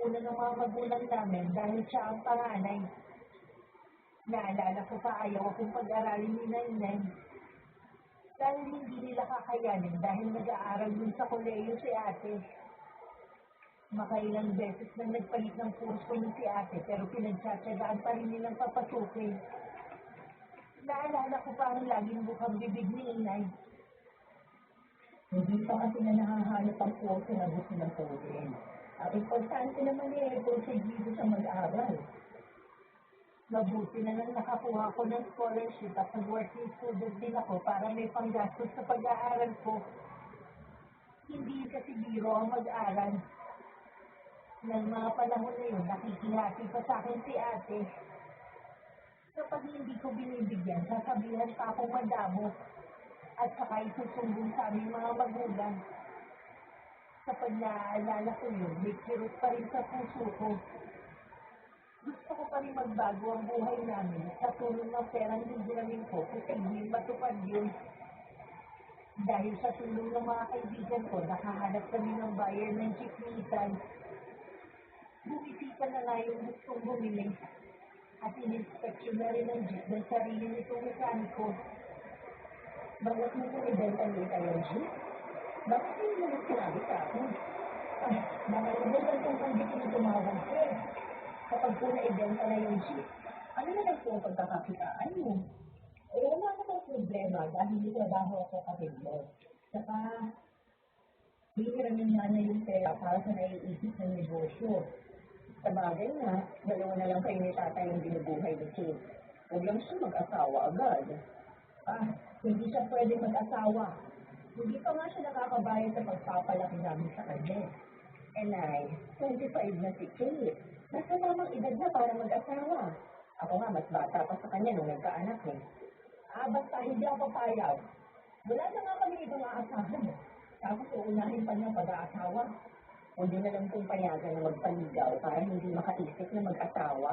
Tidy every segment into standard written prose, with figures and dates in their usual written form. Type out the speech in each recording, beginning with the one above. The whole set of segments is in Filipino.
una ng mga magulang namin dahil siya ang panganay. Naalala ko pa ayaw akong pag-aralin ni Nainay. Dahil hindi nila kakayanin dahil nag-aaral dun sa koleyo si ate. Makailang beses na nagpalit ng kurso ni si ate pero pinagtsatsagaan pa rin nilang papasukin. Naalala ko pa ang laging bukang bibig ni Inay. Hindi pa kasi na nahahanap ang kurso na gusto ng tuwin. Ang importante naman porsigido sa mag-aral. Mabuti na lang nakakuha ko ng scholarship at nag-working student din ako para may panggastos sa pag-aaral ko. Hindi kasi biro ang mag-aral. Nang mga panahon na yun, nakikihati pa sa akin si ate. Kapag hindi ko binibigyan, sasabihan pa akong madamo at saka isusumbong sa aming mga magulang. Kapag naaalala ko yun, may kirot pa rin sa puso ko. Gusto ko pa rin magbago ang buhay namin sa tulong ng perang hihiramin ko kung hindi matupad yun. Dahil sa tulong ng mga kaibigan ko, nakahanap kami ng buyer ng jeepneytan. Bumisita na nga yung gustong bumili at in-inspection na rin ng jeep ng sarili nitong mekaniko. Bakit mo kung ibenta niya tayo ng jeep? Bakit hindi mo sinabi sa akin? Mga lubugan kong pandikin na tumawag ko. Kapag po na-ibenta na yung jeep, ano na lang po ang pagkakakitaan mo? Eh, wala namang problema dahil hindi trabaho ako kapit mo. Saka, hihiramin nga na yung pera para sa naiisip ng negosyo. Sa bagay na, dalawa na lang kayo ni tatay yung binubuhay ni Kate. Huwag lang siya mag-asawa agad. Hindi siya pwede mag-asawa. Hindi pa nga siya nakakabayad sa pagpapalaki namin sa kanya. And 25 na si Kate. Nasa tamang edad na para mag-asawa. Ako nga, mas bata pa sa kanya nung nagkaanak eh. Basta hindi ako papayag. Wala na nga kami ibang aasahan. Tapos uunahin pa niya pag-aasawa. Hindi na lang kong payagan na magpaligaw para hindi makaisip na mag-asawa.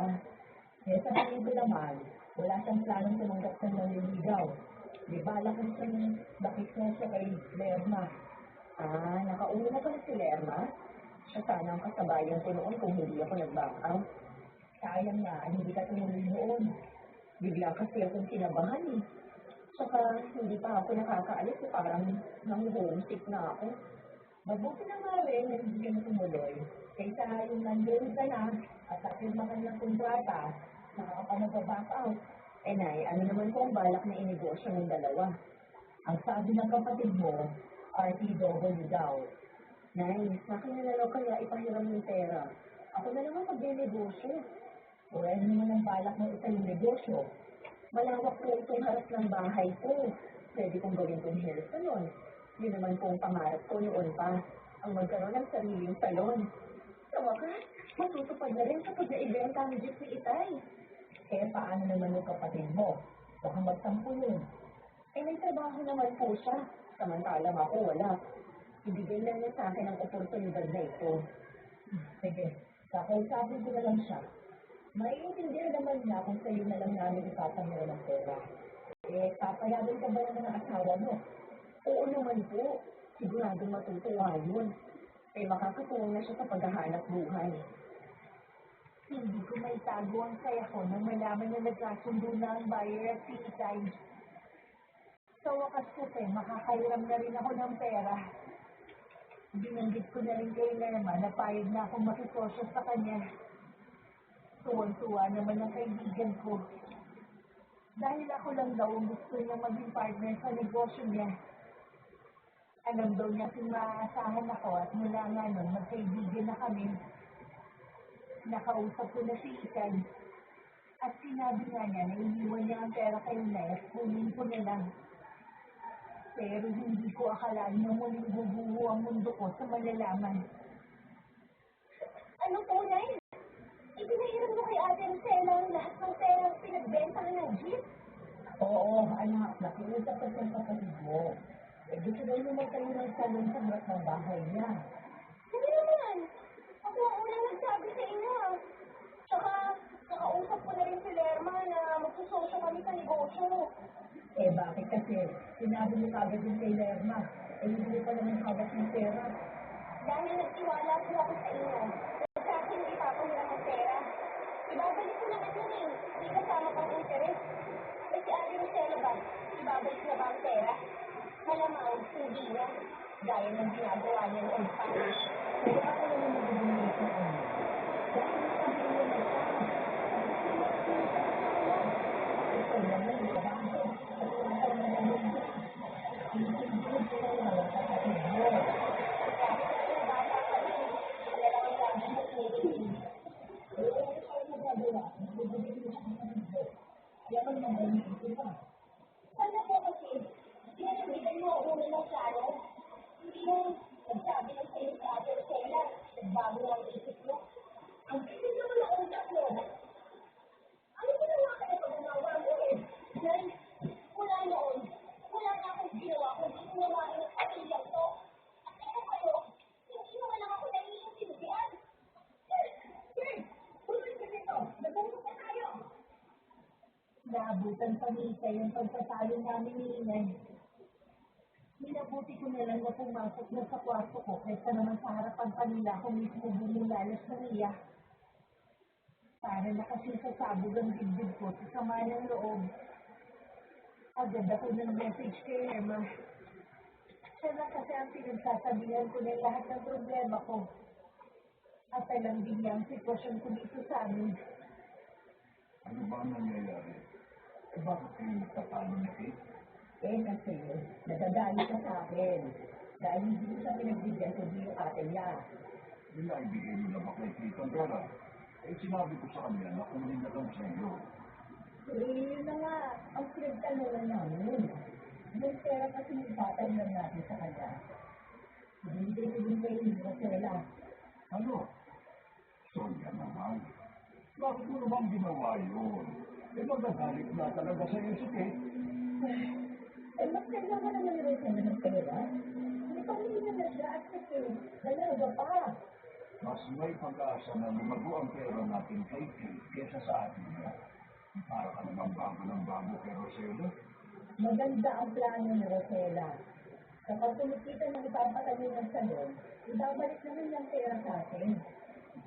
Eh, sa tingin ko naman, wala siyang planong tumanggap sa nanliligaw. Di bala ko siyang bakit siya kay Lerma. Nakauna na pala si Lerma? Siya sana ang kasabayan ko noon kung hindi ako nag-back out. Sayang na, hindi ka tumuloy noon. Bigla kasi akong kinabahan eh. Saka hindi pa ako nakakaalis eh, parang nang-homesick na ako. Mabuti na nga rin na hindi ka na tumuloy. Kaysa yung nandun ka na at napirma ka ng kontrata, nakakapag-back out. Ano naman po ang balak na inegosyo ng dalawa? Ang sabi ng kapatid mo, RTW daw. Nay, sa akin na lang kaya ipahiram ng pera. Ako na naman mag-negosyo. O ano naman ang balak ng isang negosyo? Malawak po itong harap ng bahay ko. Pwede kong gawin kong hair salon. Yun naman po ang pangarap ko noon pa, ang magkaroon ng sariling salon. Sa wakas, matutupad na rin kapag na-ibenta ni Jeep ni Itay. Paano naman yung kapatid mo? Baka magsampo yun. May trabaho naman po siya. Samantalang ako wala. Ibigay lang niya sa akin ang oportunidad na ito. Sige, kakausapin ko na lang siya. Maiintindihan naman niya kung sa'yo na lang namin ipapahira ng pera. Papayagan ka ba naman ng asawa mo? Oo naman po. Siguradong matutuwa yun. Makakatulong na siya sa paghahanap buhay. Hindi ko may tago ang saya ko nang malaman na nagkasundo na ang buyer at si Itay. Sa wakas kasi, makakairam na rin ako ng pera. Binanggit ko na rin kay Lerma na payag na akong makisosyo sa kanya. Tuwang-tuwa naman ang kaibigan ko. Dahil ako lang daw ang gusto niya maging partner sa negosyo niya. Alam daw niya kung maaasahan ako at mula nga nun, magkaibigan na kami. Nakausap ko na si Itay. At sinabi nga niya na iniwan niya ang pera kay Nes, kunin ko na lang. Pero hindi ko akalain na muling bubuo ang mundo ko sa malalaman. Ano po, Nay? Ipinahiram mo kay Ate Rosella ang lahat ng perang pinagbenta ka ng jeep? Oo, anak, nakiusap ka sa kapatid mo. Gusto daw niya magtayo ng salon sa harap ng bahay niya. Hindi naman. Ako ang unang nagsabi sa inyo. Tsaka, nakausap ko na rin si Lerma na magsusosyo kami sa negosyo. Bakit kasi? Sinabi mo kagad din kay Lerma. Hindi pa naman hawak ng pera. Dahil nagtiwala po ako sa inyo. At sa akin Malamang, hindi na. Gaya ng ginagawa niya noon pa. Kaya ako naman nag-donate ng ano. Dahil sabihin mo siya. Ito naman, trabaho. At wala na naman siya. Hindi ko na lang ang kapatid mo. Kahit na bata pa rin, sila lang ang lagi na pinipili. Eh, ano mo gagawa? Magbibigay mo siya ng kapatid mo. Kaya man naman yung iba. Sana po kasi, pinanibigan mo ang una ng plano. Hindi mo nagsabi ng sa'yo sa atin sa'yo, nagbago na ang isip mo. Ang bilis naman ang utak mo. Ano ginawa ka na pag-umawa mo eh? Nay, mula noon, wala na akong ginawa kundi unawain ang pamilyang to. At ako kayo, hindi naman lang ako naiintindihan. Sige, tuloy ka dito. Nagpupunta na tayo. Naabutan pa ni Isa yung pagtatalo namin ni Inay. Minabuti ko na lang na pumasok na sa kwarto ko kaysa naman sa harapan pa nila kung mismo bumulalas na niya. Para na kasi sasabog ang dibdib ko sa sama ng loob. Agad ako ng message kay Emma. Siya na kasi ang pinagsasabihan ko ng lahat ng problema ko. At alam din niya ang sitwasyon ko dito sa amin. Ano ba ang nangyayari? Bakit kayo nagtatalo na Kate? Eh, kasi, nadadali ka sa akin. Dahil hindi ko siya pinagbigyan kundi yung ate niya. Binaibigay mo na ba kay Kate ang pera? Eh, sinabi ko sa kanya na kunin na lang sa iyo. Eh, yun na nga, ang pinagtanungan namin. Yung pera kasi yung tatay lang natin sa kanya. Hindi ko din kayo yung Rosella. Ano? Sonia naman. Bakit mo naman ginawa yun? Eh, magagalit na talaga sa iyo si Kate. Eh, mas kailangan naman ni Rosella ng pera. May pamilya na siya at kasi, dalawa pa. Mas may pag-asa na lumago ang pera natin kay Kate kesa sa atin niya. Para ka naman bago ng bago kay Rosella. Maganda ang plano ni Rosella. Kapag kumikita ng ipapatayo ng salon, ibabalik naman yung pera sa atin.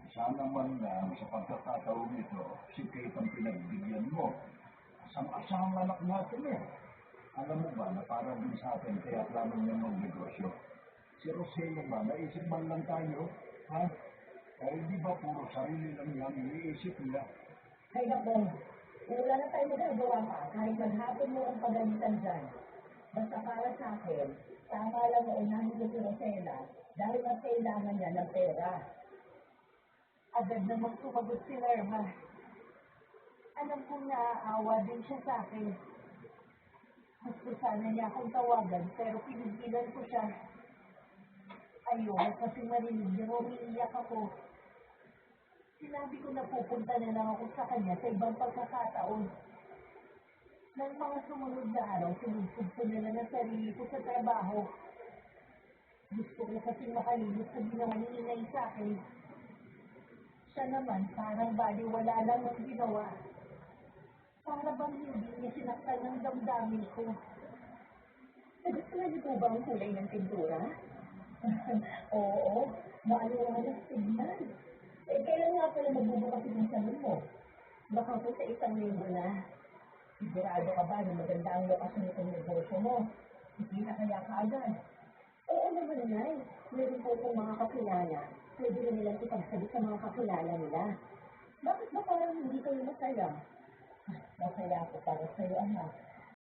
Sana man lang sa pagkakataon ito, si Kate ang pinagbigyan mo. Asang-asang anak natin eh. Alam mo ba na parang din sa atin kaya plano niya mag-negosyo? Si Rosella ba, naisip man lang tayo? Ha? O hindi ba puro sarili lang yan iniisip niya? Ay nako, wala na tayo magagawa pa kahit maghapon mo ang pagalitan dyan. Basta para sa akin, tama lang na unahin ko si Rosella dahil mas kailangan niya ng pera. Agad namang sumagot si Lerma. Alam kong naaawa din siya sa akin. Gusto sana niya akong tawagan pero pinigilan ko siya. Ayoko kasi marinig niya umiiyak ako. Sinabi ko na pupunta na lang ako sa kanya sa ibang pagkakataon. Nang mga sumunod na araw, sinusub ko na lang ang sarili ko sa trabaho. Gusto ko kasi makalimot sa ginawa ni Inay sa akin. Siya naman parang baliwala lang ang ginawa. Para bang hindi niya sinaktan ng damdamin ko. Nagustuhan niyo po ba ang kulay ng pintura? Oo, maaliwalas tignan. Eh, kailan nga pala magbubukas yung salon mo? Baka po sa isang linggo na. Sigurado ka ba na maganda ang lokasyon ng negosyo mo? Hindi na kaya kaagad. Oo naman, Nay. Meron po kong mga kakilala. Pwede na nilang ipagsabi sa mga kakilala nila. Bakit ba parang hindi kayo masaya? Masaya ako para sa'yo, anak.